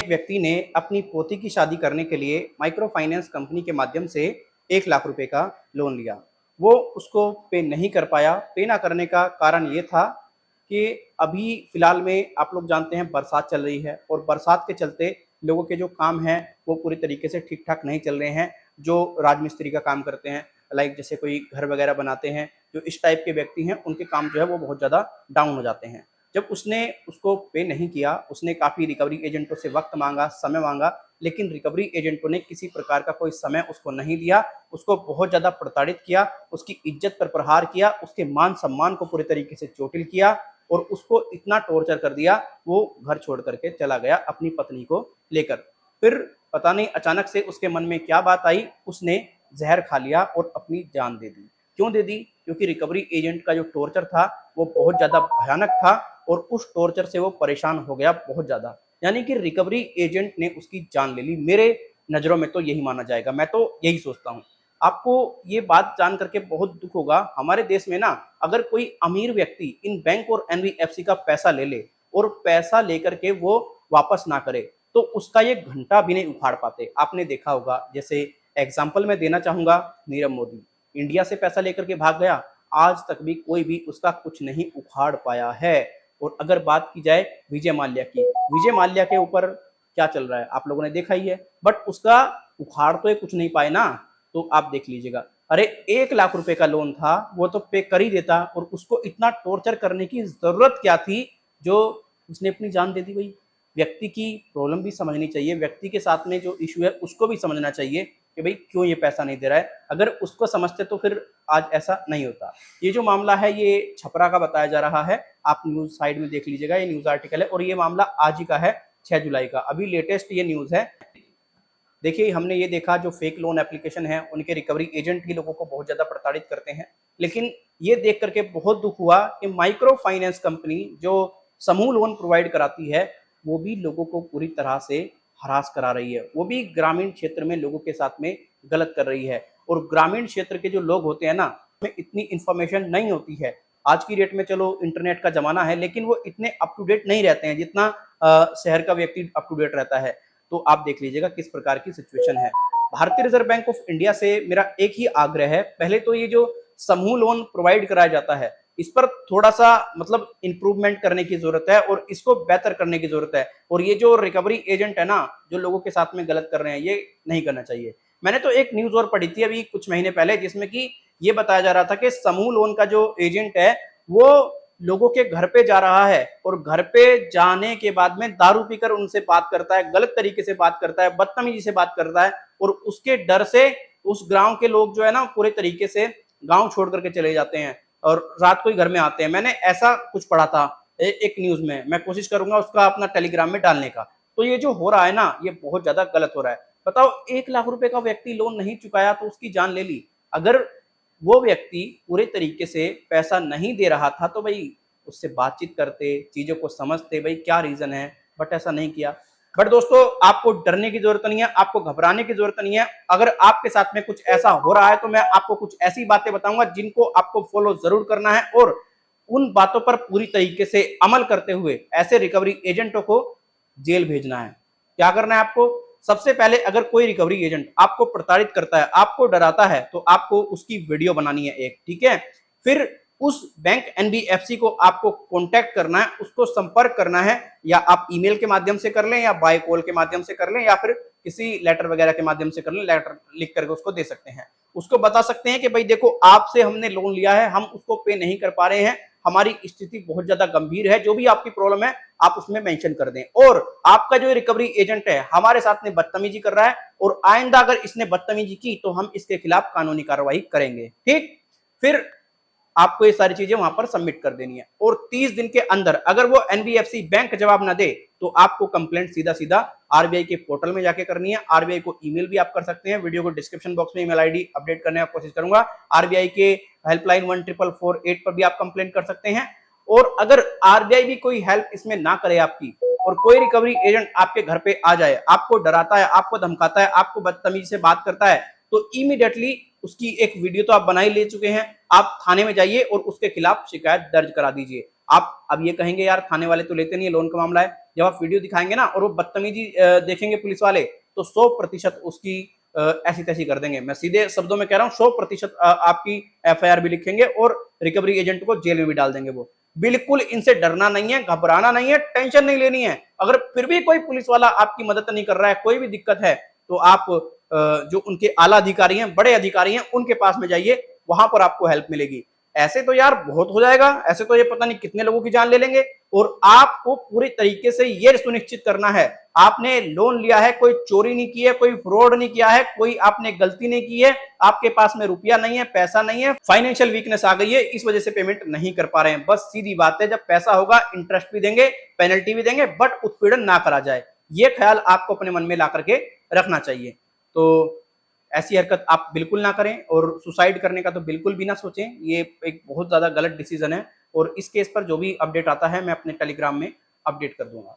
एक व्यक्ति ने अपनी पोती की शादी करने के लिए माइक्रो फाइनेंस कंपनी के माध्यम से 1 लाख रुपए का लोन लिया। वो उसको पे नहीं कर पाया। पे ना करने का कारण ये था कि अभी फिलहाल में आप लोग जानते हैं बरसात चल रही है और बरसात के चलते लोगों के जो काम हैं वो पूरी तरीके से ठीक ठाक नहीं चल रहे हैं। जो राजमिस्त्री का काम करते हैं, लाइक जैसे कोई घर वगैरह बनाते हैं, जो इस टाइप के व्यक्ति हैं उनके काम जो है वो बहुत ज़्यादा डाउन हो जाते हैं। जब उसने उसको पे नहीं किया, उसने काफ़ी रिकवरी एजेंटों से वक्त मांगा, समय मांगा, लेकिन रिकवरी एजेंटों ने किसी प्रकार का कोई समय उसको नहीं दिया। उसको बहुत ज़्यादा प्रताड़ित किया, उसकी इज्जत पर प्रहार किया, उसके मान सम्मान को पूरी तरीके से चोटिल किया और उसको इतना टॉर्चर कर दिया, वो घर छोड़ करके चला गया अपनी पत्नी को लेकर। फिर पता नहीं अचानक से उसके मन में क्या बात आई, उसने जहर खा लिया और अपनी जान दे दी। क्यों दे दी? क्योंकि रिकवरी एजेंट का जो टॉर्चर था वो बहुत ज़्यादा भयानक था और उस टॉर्चर से वो परेशान हो गया बहुत ज़्यादा। यानी कि रिकवरी एजेंट ने उसकी जान ले ली। मेरे नज़रों में तो यही माना जाएगा, मैं तो यही सोचता हूँ। आपको ये बात जान करके बहुत दुख होगा, हमारे देश में ना अगर कोई अमीर व्यक्ति इन बैंक और एनबीएफसी का पैसा ले ले और पैसा लेकर के वो वापस ना करे तो उसका ये घंटा भी नहीं उखाड़ पाते। आपने देखा होगा, जैसे एग्जाम्पल मैं देना चाहूंगा, नीरव मोदी इंडिया से पैसा लेकर के भाग गया, आज तक भी कोई भी उसका कुछ नहीं उखाड़ पाया है। और अगर बात की जाए विजय माल्या की, विजय माल्या के ऊपर क्या चल रहा है आप लोगों ने देखा ही है, बट उसका उखाड़ तो ये कुछ नहीं पाए ना। तो आप देख लीजिएगा, अरे 1 लाख रुपए का लोन था, वो तो पे कर ही देता और उसको इतना टॉर्चर करने की जरूरत क्या थी जो उसने अपनी जान दे दी। भाई व्यक्ति की प्रॉब्लम भी समझनी चाहिए, व्यक्ति के साथ में जो इशू है उसको भी समझना चाहिए कि भाई क्यों ये पैसा नहीं दे रहा है। अगर उसको समझते तो फिर आज ऐसा नहीं होता। ये जो मामला है ये छपरा का बताया जा रहा है, आप न्यूज साइड में देख लीजिएगा, ये न्यूज आर्टिकल है और ये मामला आज ही का है, 6 जुलाई का, अभी लेटेस्ट ये न्यूज है। देखिए हमने ये देखा जो फेक लोन एप्लीकेशन है उनके रिकवरी एजेंट ही लोगों को बहुत ज्यादा प्रताड़ित करते हैं, लेकिन ये देख करके बहुत दुख हुआ कि माइक्रो फाइनेंस कंपनी जो समूह लोन प्रोवाइड कराती है वो भी लोगों को पूरी तरह से हरास करा रही है, वो भी ग्रामीण क्षेत्र में लोगों के साथ में गलत कर रही है। और ग्रामीण क्षेत्र के जो लोग होते हैं ना, उनमें इतनी इंफॉर्मेशन नहीं होती है। आज की डेट में चलो इंटरनेट का जमाना है, लेकिन वो इतने अप टू डेट नहीं रहते हैं जितना शहर का व्यक्ति अप टू डेट रहता है। तो आप देख लीजिएगा किस प्रकार की सिचुएशन है। भारतीय रिजर्व बैंक ऑफ इंडिया से मेरा एक ही आग्रह है, पहले तो ये जो समूह लोन प्रोवाइड कराया जाता है इस पर थोड़ा सा मतलब इंप्रूवमेंट करने की जरूरत है और इसको बेहतर करने की जरूरत है। और ये जो रिकवरी एजेंट है ना, जो लोगों के साथ में गलत कर रहे हैं, ये नहीं करना चाहिए। मैंने तो एक न्यूज और पढ़ी थी अभी कुछ महीने पहले, जिसमें कि ये बताया जा रहा था कि समूह लोन का जो एजेंट है वो लोगों के घर पे जा रहा है और घर पे जाने के बाद में दारू पीकर उनसे बात करता है, गलत तरीके से बात करता है, बदतमीजी से बात करता है और उसके डर से उस गांव के लोग जो है ना पूरे तरीके से गांव छोड़ करके चले जाते हैं और रात को ही घर में आते हैं। मैंने ऐसा कुछ पढ़ा था एक न्यूज में, मैं कोशिश करूंगा उसका अपना टेलीग्राम में डालने का। तो ये जो हो रहा है ना ये बहुत ज्यादा गलत हो रहा है। बताओ 1 लाख रुपए का व्यक्ति लोन नहीं चुकाया तो उसकी जान ले ली। अगर वो व्यक्ति पूरे तरीके से पैसा नहीं दे रहा था तो भाई उससे बातचीत करते, चीजों को समझते, भाई क्या रीजन है, बट ऐसा नहीं किया। बट दोस्तों आपको डरने की जरूरत नहीं है, आपको घबराने की जरूरत नहीं है। अगर आपके साथ में कुछ ऐसा हो रहा है तो मैं आपको कुछ ऐसी बातें बताऊंगा जिनको आपको फॉलो जरूर करना है और उन बातों पर पूरी तरीके से अमल करते हुए ऐसे रिकवरी एजेंटों को जेल भेजना है। क्या करना है आपको? सबसे पहले अगर कोई रिकवरी एजेंट आपको प्रताड़ित करता है, आपको डराता है, तो आपको उसकी वीडियो बनानी है एक, ठीक है। फिर उस बैंक एनबीएफसी को आपको कांटेक्ट करना है, उसको संपर्क करना है, या आप ईमेल के माध्यम से कर लें या बाय कॉल के माध्यम से कर लें या फिर किसी लेटर वगैरह के माध्यम से कर लें, लेटर लिख करके उसको दे सकते हैं। उसको बता सकते हैं कि भाई देखो आपसे हमने लोन लिया है, हम उसको पे नहीं कर पा रहे हैं, हमारी स्थिति बहुत ज्यादा गंभीर है, जो भी आपकी प्रॉब्लम है आप उसमें मेंशन कर दें। और आपका जो रिकवरी एजेंट है हमारे साथ में बदतमीजी कर रहा है और आइंदा अगर इसने बदतमीजी की तो हम इसके खिलाफ कानूनी कार्रवाई करेंगे, ठीक। फिर आपको ये सारी चीजें वहां पर सबमिट कर देनी है और 30 दिन के अंदर अगर वो एनबीएफसी बैंक जवाब ना दे तो आपको कंप्लेंट सीधा सीधा आरबीआई के पोर्टल में जाके करनी है। आरबीआई को ईमेल भी आप कर सकते हैं, वीडियो को डिस्क्रिप्शन बॉक्स में ईमेल आईडी अपडेट करने की कोशिश करूंगा। आरबीआई के हेल्पलाइन 14448 पर भी आप कंप्लेंट कर सकते हैं। और अगर आरबीआई भी कोई हेल्प इसमें ना करे आपकी और कोई रिकवरी एजेंट आपके घर पे आ जाए, आपको डराता है, आपको धमकाता है, आपको बदतमीजी से बात करता है, तो इमीडिएटली उसकी एक वीडियो तो आप बना ही ले चुके हैं, आप थाने में जाइए और उसके खिलाफ शिकायत दर्ज करा दीजिए। आप अब ये कहेंगे यार थाने वाले तो लेते नहीं है, लोन का मामला है। जब आप वीडियो दिखाएंगे ना और वो बदतमीजी देखेंगे पुलिस वाले, तो 100% उसकी ऐसी तैसी कर देंगे। मैं सीधे शब्दों में कह रहा हूँ, 100% आपकी एफआईआर भी लिखेंगे और रिकवरी एजेंट को जेल में भी डाल देंगे वो। बिल्कुल इनसे डरना नहीं है, घबराना नहीं है, टेंशन नहीं लेनी है। अगर फिर भी कोई पुलिस वाला आपकी मदद नहीं कर रहा है, कोई भी दिक्कत है, तो आप जो उनके आला अधिकारी हैं, बड़े अधिकारी हैं, उनके पास में जाइए, वहां पर आपको हेल्प मिलेगी। ऐसे तो यार बहुत हो जाएगा, ऐसे तो ये पता नहीं कितने लोगों की जान ले लेंगे। और आपको पूरी तरीके से ये सुनिश्चित करना है, आपने लोन लिया है, कोई चोरी नहीं की है, कोई फ्रॉड नहीं किया है, कोई आपने गलती नहीं की है, आपके पास में रुपया नहीं है, पैसा नहीं है, फाइनेंशियल वीकनेस आ गई है, इस वजह से पेमेंट नहीं कर पा रहे हैं। बस सीधी बात है, जब पैसा होगा इंटरेस्ट भी देंगे, पेनल्टी भी देंगे, बट उत्पीड़न ना करा जाए, ये ख्याल आपको अपने मन में ला करके रखना चाहिए। तो ऐसी हरकत आप बिल्कुल ना करें और सुसाइड करने का तो बिल्कुल भी ना सोचें, ये एक बहुत ज़्यादा गलत डिसीजन है। और इस केस पर जो भी अपडेट आता है मैं अपने टेलीग्राम में अपडेट कर दूंगा।